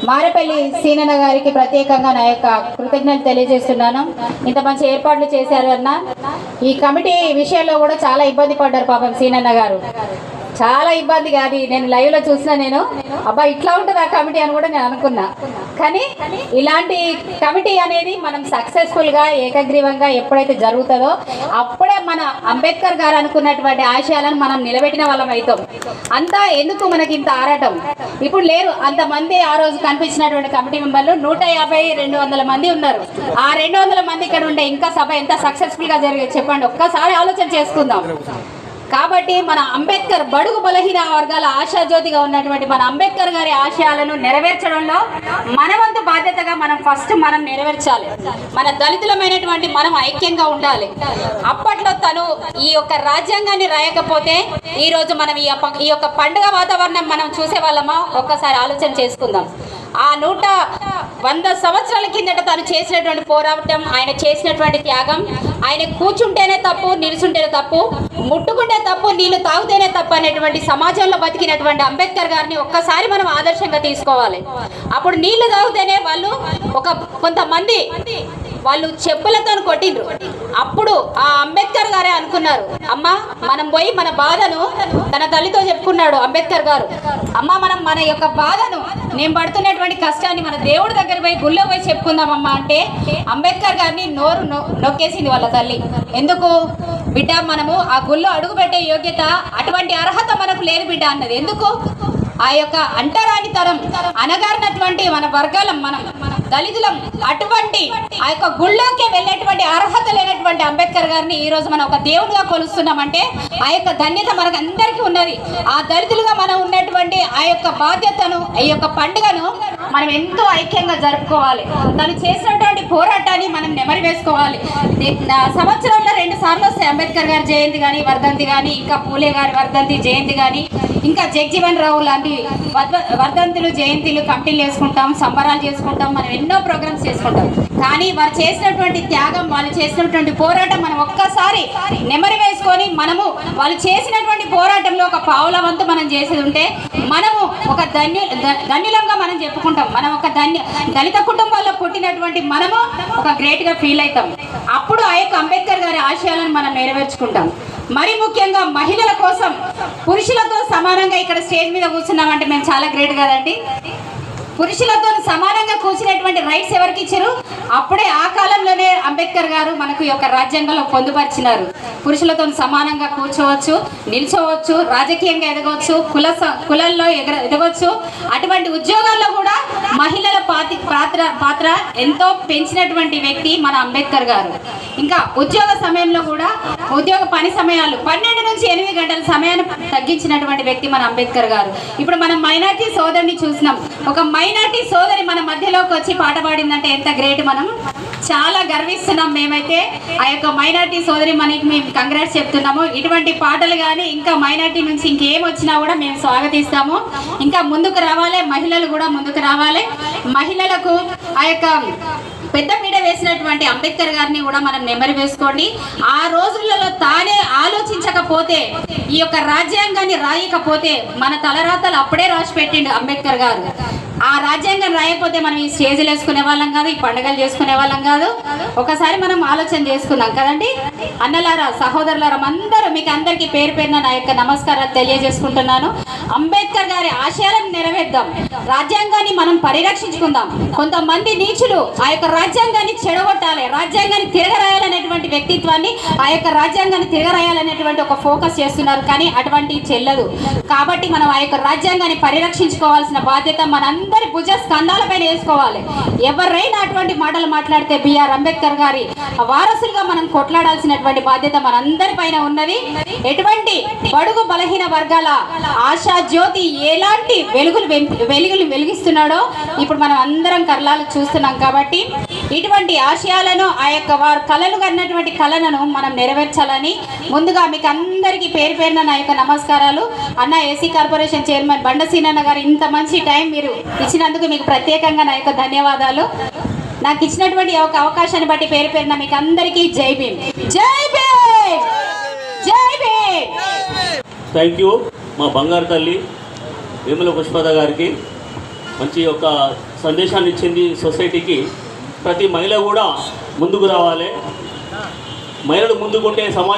మారేపల్లి సీనన్న గారికి ప్రత్యేకంగా నా యొక్క కృతజ్ఞతలు తెలియజేస్తున్నాను. ఇంత మంచి ఏర్పాట్లు చేశారు అన్న. ఈ కమిటీ విషయంలో కూడా చాలా ఇబ్బంది పడ్డారు పాపం సీనన్న గారు. చాలా ఇబ్బంది కాదు, నేను లైవ్లో చూసిన నేను అబ్బా ఇట్లా ఉంటుంది ఆ కమిటీ అని కూడా నేను అనుకున్నా. కానీ ఇలాంటి కమిటీ అనేది మనం సక్సెస్ఫుల్గా ఏకగ్రీవంగా ఎప్పుడైతే జరుగుతుందో అప్పుడే మన అంబేద్కర్ గారు అనుకున్నటువంటి ఆశయాలను మనం నిలబెట్టిన వాళ్ళం అవుతాం. అంతా ఎందుకు మనకి ఇంత ఆరాటం? ఇప్పుడు లేరు అంతమంది. ఆ రోజు కనిపించినటువంటి కమిటీ మెంబర్లు 150-200 మంది ఉన్నారు. ఆ 200 మంది ఇక్కడ ఉండే ఇంకా సభ ఎంత సక్సెస్ఫుల్గా జరిగేది చెప్పండి, ఒక్కసారి ఆలోచన చేసుకుందాం. కాబట్టి మన అంబేద్కర్ బడుగు బలహీన వర్గాల ఆశాజ్యోతిగా ఉన్నటువంటి మన అంబేద్కర్ గారి ఆశయాలను నెరవేర్చడంలో మన వంతు బాధ్యతగా మనం నెరవేర్చాలి. మన దళితులమైనటువంటి మనం ఐక్యంగా ఉండాలి. అప్పట్లో తను ఈ యొక్క రాజ్యాంగాన్ని రాయకపోతే ఈరోజు మనం ఈ యొక్క పండుగ వాతావరణం మనం చూసే వాళ్ళమా? ఒక్కసారి ఆలోచన చేసుకుందాం. ఆ 100 సంవత్సరాల కిందట తను చేసినటువంటి పోరాటం, ఆయన చేసినటువంటి త్యాగం, ఆయన కూర్చుంటేనే తప్పు, నిలుచుంటేనే తప్పు, ముట్టుకుంటే తప్పు, నీళ్లు తాగుతేనే తప్పు అనేటువంటి సమాజంలో బతికినటువంటి అంబేద్కర్ గారిని ఒక్కసారి మనం ఆదర్శంగా తీసుకోవాలి. అప్పుడు నీళ్లు తాగుతేనే కొంతమంది వాళ్ళు చెప్పులతో కొట్టిండ్రు. అప్పుడు ఆ అంబేద్కర్ గారే అనుకున్నారు, అమ్మ మనం పోయి మన బాధను తన తల్లితో చెప్పుకున్నాడు అంబేద్కర్ గారు. అమ్మ మనం మన యొక్క బాధను, నేను పడుతున్నటువంటి కష్టాన్ని మన దేవుడి దగ్గర పోయి గుళ్ళో పోయి చెప్పుకుందామమ్మా అంటే అంబేద్కర్ గారిని నోరు నొక్కేసింది వాళ్ళ తల్లి. ఎందుకు బిడ్డ, మనము ఆ గుళ్ళో అడుగు పెట్టే యోగ్యత, అటువంటి అర్హత మనకు లేదు బిడ్డ అన్నది. ఎందుకు? ఆ యొక్క అంటరాని తరం, అనగారినటువంటి మన వర్గాలం, మనం దళితులం, అటువంటి ఆ యొక్క గుళ్ళోకి వెళ్ళేటువంటి అర్హత లేనటువంటి అంబేద్కర్ గారిని ఈ రోజు మనం ఒక దేవుడిగా కొలుస్తున్నామంటే ఆ యొక్క ధన్యత మనకు అందరికీ ఉన్నది. ఆ దళితులుగా మనం ఉన్నటువంటి ఆ యొక్క బాధ్యతను, ఈ యొక్క పండుగను మనం ఎంతో ఐక్యంగా జరుపుకోవాలి. తను చేసినటువంటి పోరాటాన్ని మనం నెమరు వేసుకోవాలి. సంవత్సరంలో 2 సార్లు వస్తాయి అంబేద్కర్ గారి జయంతి కానీ, వర్ధంతి కానీ, ఇంకా పూలే గారి వర్ధంతి జయంతి కానీ, ఇంకా జగ్జీవన్ రావు లాంటి వర్ధంతులు జయంతిలు కమిటీలు చేసుకుంటాం, సంబరాలు చేసుకుంటాం, మనం ఎన్నో ప్రోగ్రామ్స్ చేసుకుంటాం. కానీ వారు చేసినటువంటి త్యాగం, వాళ్ళు చేసినటువంటి పోరాటం మనం ఒక్కసారి నెమరు వేసుకొని వాళ్ళు చేసినటువంటి పోరాటంలో ఒక పావుల వంతు మనం చేసేది ఉంటే మనము ఒక ధన్యులంగా మనం చెప్పుకుంటాం. మనం ఒక దళిత కుటుంబాల్లో పుట్టినటువంటి మనము ఒక గ్రేట్గా ఫీల్ అవుతాం. అప్పుడు ఆ యొక్క అంబేద్కర్ గారి ఆశయాలను మనం నెరవేర్చుకుంటాం. మరి ముఖ్యంగా మహిళల కోసం పురుషులతో సమానంగా ఇక్కడ స్టేజ్ మీద కూర్చున్నామంటే మేము చాలా గ్రేట్ కదండి. పురుషులతో సమానంగా కూర్చునేటువంటి రైట్స్ ఎవరికి ఇచ్చారు? అప్పుడే ఆ కాలంలోనే అంబేద్కర్ గారు మనకు ఈ యొక్క రాజ్యాంగంలో పొందుపరిచినారు. పురుషులతో సమానంగా కూర్చోవచ్చు, నిల్చోవచ్చు, రాజకీయంగా ఎదగవచ్చు, కులంలో ఎదగవచ్చు. అటువంటి ఉద్యోగాల్లో కూడా మహిళల పాత్ర ఎంతో పెంచినటువంటి వ్యక్తి మన అంబేద్కర్ గారు. ఇంకా ఉద్యోగ సమయంలో కూడా ఉద్యోగ పని సమయాలు 12 నుంచి 8 గంటల సమయాన్ని తగ్గించినటువంటి వ్యక్తి మన అంబేద్కర్ గారు. ఇప్పుడు మనం మైనార్టీ సోదరిని చూసినాం. ఒక మైనార్టీ సోదరి మన మధ్యలోకి వచ్చి పాట పాడిందంటే ఎంత గ్రేట్. మనం చాలా గర్విస్తున్నాం. మేమైతే ఆ యొక్క మైనార్టీ సోదరి మనకి మేము కంగ్రాట్స్ చెప్తున్నాము. ఇటువంటి పాటలు కానీ ఇంకా మైనార్టీ నుంచి ఇంకేం వచ్చినా కూడా మేము స్వాగతిస్తాము. ఇంకా ముందుకు రావాలి, మహిళలు కూడా ముందుకు రావాలి. మహిళలకు ఆ యొక్క పెద్దపీట వేసినటువంటి అంబేద్కర్ గారిని కూడా మనం నెమరు వేసుకోండి. ఆ రోజులలో తానే ఆలోచించకపోతే, ఈ యొక్క రాజ్యాంగాన్ని రాయకపోతే మన తలరాతలు అప్పుడే రాసి పెట్టిండు అంబేద్కర్ గారు. ఆ రాజ్యాంగం రాయకపోతే మనం ఈ స్టేజ్లు వేసుకునే వాళ్ళం కాదు, ఈ పండుగలు చేసుకునే వాళ్ళం కాదు. ఒకసారి మనం ఆలోచన చేసుకున్నాం కదండి. అన్నలారా, సహోదరులారా, అందరూ మీకు అందరికీ పేరు పేరున నా యొక్క నమస్కారాలు తెలియజేసుకుంటున్నాను. అంబేద్కర్ గారి ఆశయాలను నెరవేర్దాం, రాజ్యాంగాన్ని మనం పరిరక్షించుకుందాం. కొంతమంది నీచులు ఆ యొక్క రాజ్యాంగాన్ని చెడగొట్టాలి, రాజ్యాంగాన్ని తిరగరాయాలనేటువంటి వ్యక్తిత్వాన్ని, ఆ యొక్క రాజ్యాంగాన్ని తిరగరాయాలనేటువంటి ఒక ఫోకస్ చేస్తున్నారు. కానీ అటువంటి చెల్లదు. కాబట్టి మనం ఆ యొక్క రాజ్యాంగాన్ని పరిరక్షించుకోవాల్సిన బాధ్యత మనందరి భుజ స్కంధాలపైన వేసుకోవాలి. ఎవరైనా అటువంటి మాటలు మాట్లాడితే బిఆర్ అంబేద్కర్ గారి వారసులుగా మనం కొట్లాడాల్సినటువంటి బాధ్యత మనందరిపైన ఉన్నది. ఎటువంటి బడుగు బలహీన వర్గాల ఆశా జ్యోతి ఎలాంటి వెలుగులు వెలిగిస్తున్నాడో ఇప్పుడు మనం అందరం కళ్ళాలు చూస్తున్నాం. కాబట్టి ఇటువంటి ఆశయాలను, ఆ యొక్క వారు కళలు కన్నటువంటి కళలను మనం నెరవేర్చాలని ముందుగా మీకు అందరికీ పేరు పేరున నా యొక్క నమస్కారాలు. అన్న ఏసీ కార్పొరేషన్ చైర్మన్ బండ సీనన్న గారు ఇంత మంచి టైం మీరు ఇచ్చినందుకు మీకు ప్రత్యేకంగా నా యొక్క ధన్యవాదాలు. నాకు ఇచ్చినటువంటి ఒక అవకాశాన్ని బట్టి పేరు పేరున మీకు అందరికీ జై భీమ్, జై భీమ్, జై భీమ్. థ్యాంక్ యూ మా బంగారు తల్లి వేముల పుష్పద గారికి. మంచి ఒక సందేశాన్ని ఇచ్చింది సొసైటీకి. ప్రతి మహిళ కూడా ముందుకు రావాలి. మహిళలు ముందుకుంటే సమాజం